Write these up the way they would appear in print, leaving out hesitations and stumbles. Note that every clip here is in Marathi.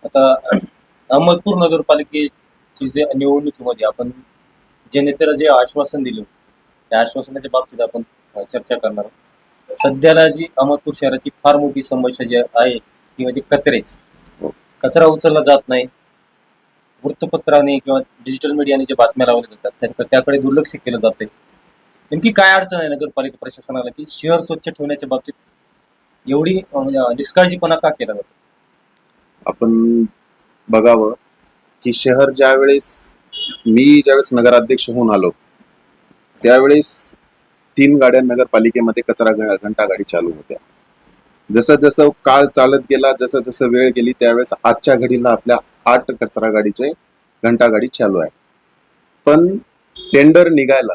आता अहमदपूर नगरपालिकेची जे निवडणुकीमध्ये आपण जे नेत्याला जे आश्वासन दिलं, त्या आश्वासनाच्या बाबतीत आपण चर्चा करणार आहोत. सध्याला जी अहमदपूर शहराची फार मोठी समस्या जी आहे ती म्हणजे कचऱ्याची. कचरा उचलला जात नाही. वृत्तपत्राने किंवा डिजिटल मीडियाने जे बातम्या लावल्या जातात त्याकडे दुर्लक्ष केलं जाते. नेमकी काय अडचण आहे नगरपालिका प्रशासनाला की शहर स्वच्छ ठेवण्याच्या बाबतीत एवढी म्हणजे निष्काळजीपणा का केला जातो? आपण बघावं की शहर ज्यावेळेस नगराध्यक्ष होऊन आलो त्यावेळेस 3 गाड्या नगरपालिकेमध्ये कचरा घंटा गाडी चालू होत्या. जसं जसं काळ चालत गेला, जसं जसं वेळ गेली, त्यावेळेस आजच्या घडीला आपल्या 8 कचरा गाडीचे घंटा गाडी चालू आहे. पण टेंडर निघायला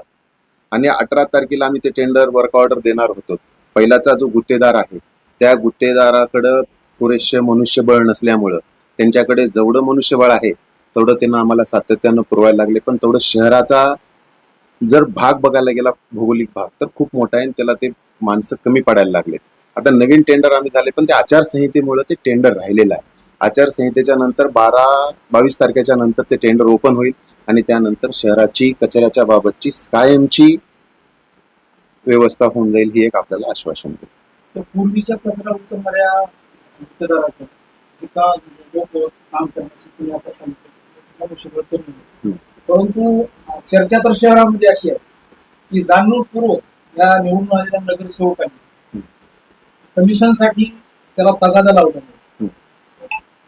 आणि 18 तारखेला आम्ही ते टेंडर वर्क ऑर्डर देणार होतो. पहिलाचा जो गुत्तेदार आहे त्या गुत्तेदाराकडं पुरेसे मनुष्यबळ नसल्यामुळं त्यांच्याकडे जेवढं मनुष्यबळ आहे तेवढं त्यांना आम्हाला सातत्यानं पुरवायला लागले. पण तेवढं शहराचा जर भाग बघायला गेला, भौगोलिक भाग, तर खूप मोठा आहे. त्याला ते माणसं कमी पडायला लागले. आता नवीन टेंडर आम्ही झाले, पण ते आचारसंहितेमुळे ते टेंडर राहिलेलं आहे. आचारसंहितेच्या नंतर 22 तारखेच्या नंतर ते टेंडर ओपन होईल आणि त्यानंतर शहराची कचऱ्याच्या बाबतची कायमची व्यवस्था होऊन जाईल, ही एक आपल्याला आश्वासन देतो. तर पूर्वीच्या कचरा उचलणाऱ्या गुत्तेदाराकडे जे का लोक काम करण्यासाठी आता सांगतो मनुष्यबळ कमी आहे. परंतु चर्चा तर शहरामध्ये अशी आहे की जाणीवपूर्वक या निवडून आलेल्या नगरसेवकांनी कमिशनसाठी त्याला तगादा लावला नाही,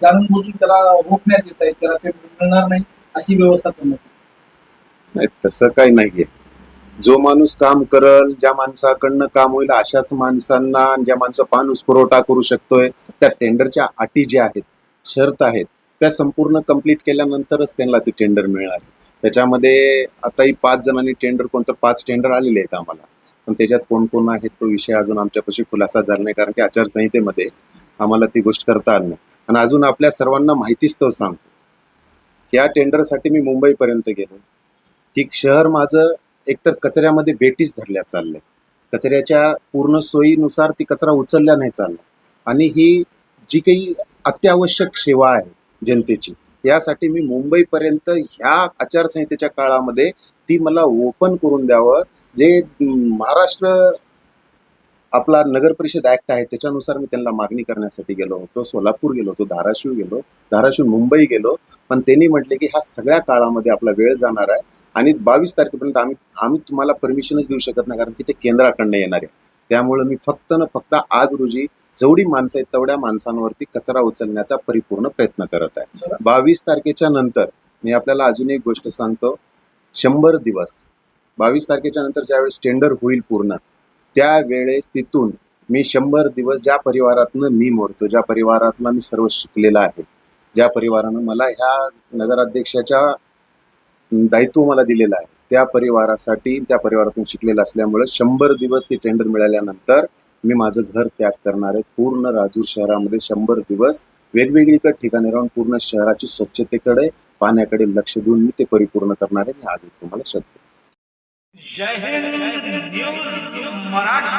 जाणून बुजून त्याला रोखण्यात येत आहे, त्याला ते मिळणार नाही अशी व्यवस्था करण्यात येते. नाही, तसं काही नाहीये. जो माणूस काम करल, ज्या माणसाकडनं काम होईल, अशाच माणसांना, ज्या माणसं पाणूस पुरवठा करू शकतोय, त्या टेंडरच्या अटी ज्या आहेत, शर्त आहेत, त्या संपूर्ण कंप्लीट केल्यानंतरच त्यांना ते टेंडर मिळणार. त्याच्यामध्ये आताही 5 जणांनी टेंडर, कोणतं 5 टेंडर आलेले आहेत आम्हाला, पण त्याच्यात कोण कोण आहेत तो विषय अजून आमच्यापाशी खुलासा झाला नाही, कारण की आचारसंहितेमध्ये आम्हाला ती गोष्ट करता आली नाही. आणि अजून आपल्या सर्वांना माहितीच तो सांगतो, या टेंडरसाठी मी मुंबईपर्यंत गेलो की शहर माझं एकतर कचऱ्यामध्ये बेटीच धरल्या चाललंय. कचऱ्याच्या पूर्ण सोयीनुसार ती कचरा उचलल्या नाही चालला. आणि ही जी काही अत्यावश्यक सेवा आहे जनतेची, यासाठी मी मुंबईपर्यंत ह्या आचारसंहितेच्या काळामध्ये ती मला ओपन करून द्यावं. जे महाराष्ट्र आपला नगर परिषद ऍक्ट आहे त्याच्यानुसार मी त्यांना मागणी करण्यासाठी गेलो होतो. सोलापूर गेलो होतो, धाराशिव गेलो, धाराशिव मुंबई गेलो. पण त्यांनी म्हटले की ह्या सगळ्या काळामध्ये आपला वेळ जाणार आहे आणि 22 तारखेपर्यंत आम्ही तुम्हाला परमिशनच देऊ शकत नाही, कारण की ते केंद्राकडनं येणार आहे. त्यामुळे मी फक्त आज रोजी जेवढी माणसं आहेत तेवढ्या माणसांवरती कचरा उचलण्याचा परिपूर्ण प्रयत्न करत आहे. 22 तारखेच्या नंतर मी आपल्याला अजून एक गोष्ट सांगतो. 100 दिवस 22 तारखेच्या नंतर ज्यावेळेस टेंडर होईल पूर्ण, त्यावेळेस तिथून मी 100 दिवस ज्या परिवारातनं मी मोडतो, ज्या परिवारातला मी सर्व शिकलेला आहे, ज्या परिवारानं मला ह्या नगराध्यक्षाच्या दायित्व मला दिलेलं आहे, त्या परिवारासाठी, त्या परिवारातून शिकलेलं असल्यामुळे 100 दिवस ते टेंडर मिळाल्यानंतर मी माझं घर त्याग करणार आहे. पूर्ण राजूर शहरामध्ये 100 दिवस वेगवेगळीकडे ठिकाणी राहून पूर्ण शहराची स्वच्छतेकडे, पाण्याकडे लक्ष देऊन मी ते परिपूर्ण करणार आहे. मी आज तुम्हाला शब्द. जय हिंद न्यूज मराठी.